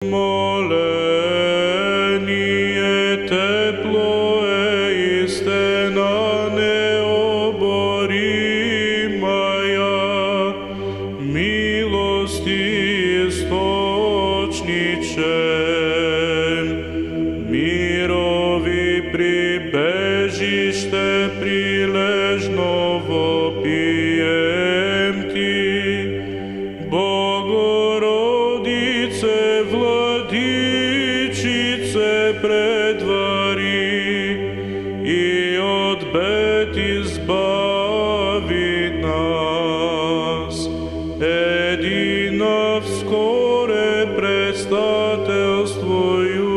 Моление теплое и стена необоримая, милости источниче, мирови прибежище прилежно вопием ти, Богородице, Владичице, предвари и от бед избави нас. Едина вскоре предстателствующая.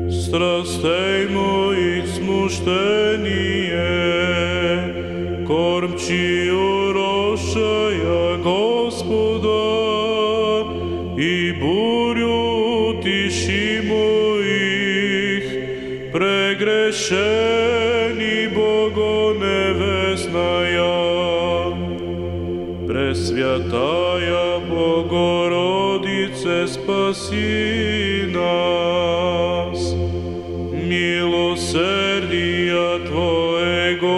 Страстей моих смущение, кормчию рощая Господа, и бурю тиши моих прегрешений богоневестная. Пресвятая Богородице, спаси нас. Милосердия Твоего,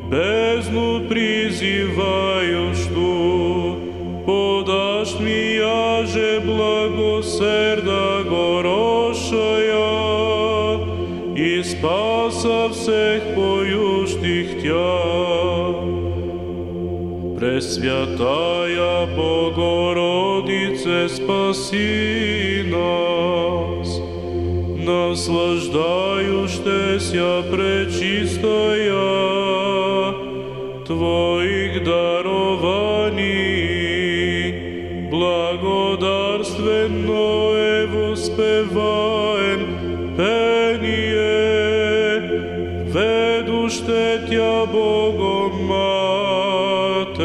бездну призывающую, подашь ми, яже благосерда горошая, и спаса всех поющих Тя. Пресвятая Богородице, спаси нас. Наслаждающаяся пречистая Твоих дарований, благодарственное воспеваем пение, ведуще Тя Богом Матер.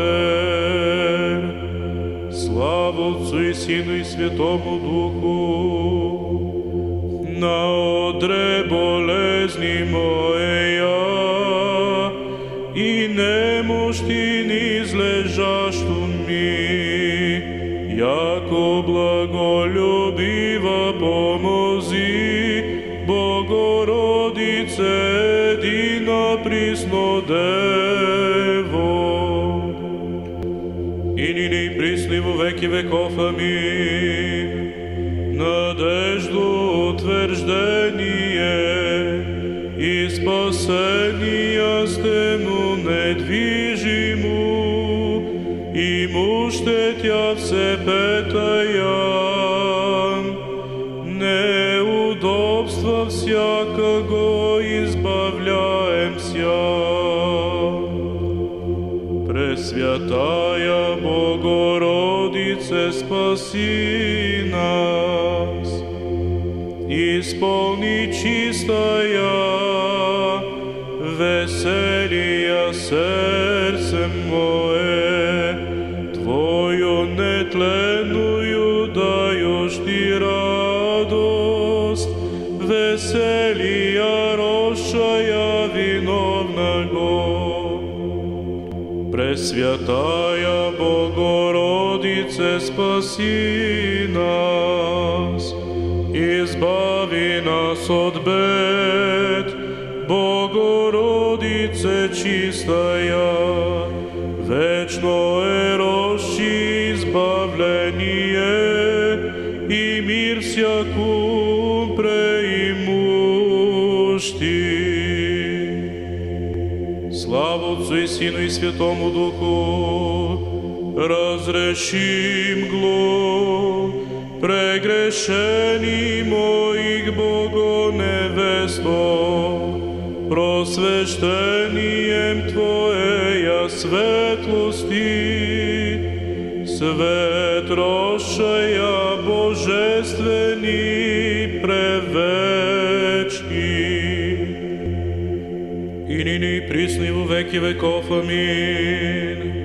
Слава Отцу и Сыну и Святому Духу. На одре болезни моя и немощи низлежащу ми, яко благолюбива помози, Богородице, едина присно Дево. И ныне и присно во веки веков. Аминь. Надежду, утверждение и спасение стену недвижиму, и мужте Тя всепетая, неудобства всякого избавляемся. Пресвятая Богородице, спаси нас. Исполни чистая, веселия сердце мое, Твою нетленную даешь Ти радость, веселия рощая виновного. Пресвятая Богородице, спаси нас. Избави нас от бед, Богородице чистая, вечное рощи избавление и мир всякую преимущи. Слава Отцу и Сыну и Святому Духу. Разреши мглу прегрешений моих, Богоневесто, просвещением Твоея светлости, свет рощая божественный, превечный, и ныне и присно и во веки веков. Аминь.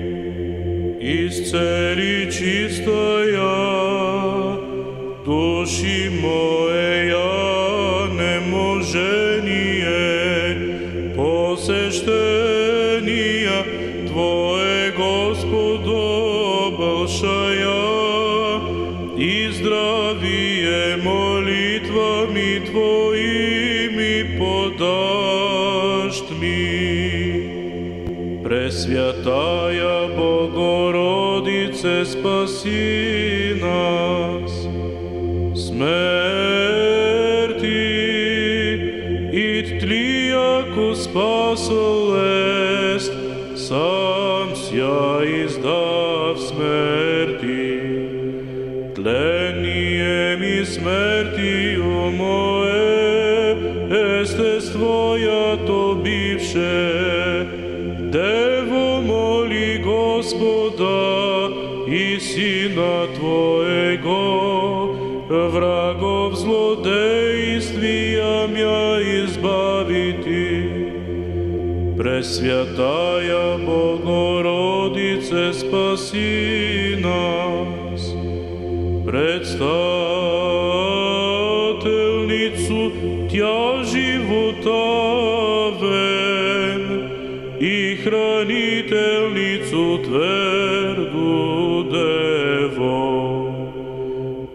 Исцели чистая, Души моя неможение, посещения Твое, Господобалшая, и здравие молитвами Твоими подашь ми. Пресвятая Богородице, спаси нас. Смерти id tliaco spasol est, сам ся издав смерти. Тлением и смертью мое естествоято бивше. Дево, моли Господа и Сина Твоего, врагов злодействия мя избавити. Пресвятая Богородице, спаси нас. Предстательницу Тя животавен и хранительницу тверду Дево,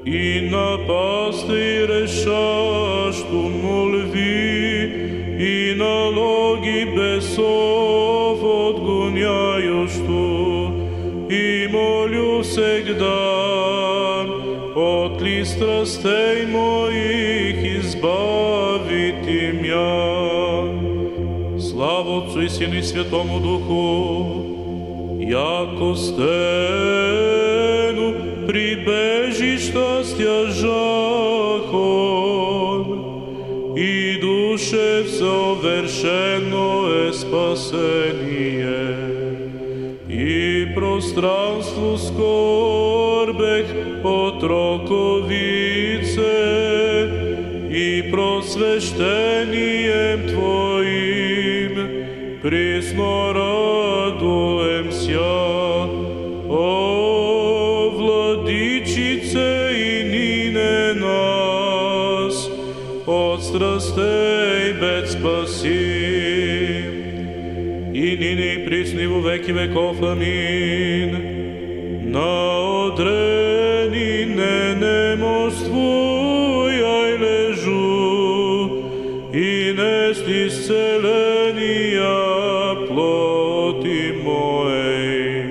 и напасти решащу молви, и налоги бесов отгоняющу, и молю всегда, от ли страстей моих избавити мя. Слава Отцу и Сину и Святому Духу, яко стену прибежища стяжахон, и душе совершенно е спасение, и пространству скорбех от роковице, и просвещением Твоим присно радуемся, о Владичице, и нине нас от страстей бед спаси, и нине и присно и во веки веков. Амин. На одрени немоствуя лежу, и нест исцеления плоти моей,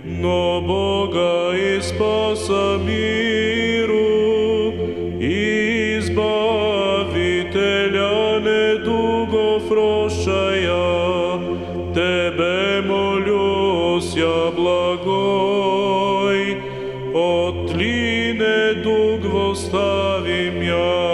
но Бога и Спаса миру, и Избавителя недугов прощая, Тебе молюся благой, от ли недуг восставим я.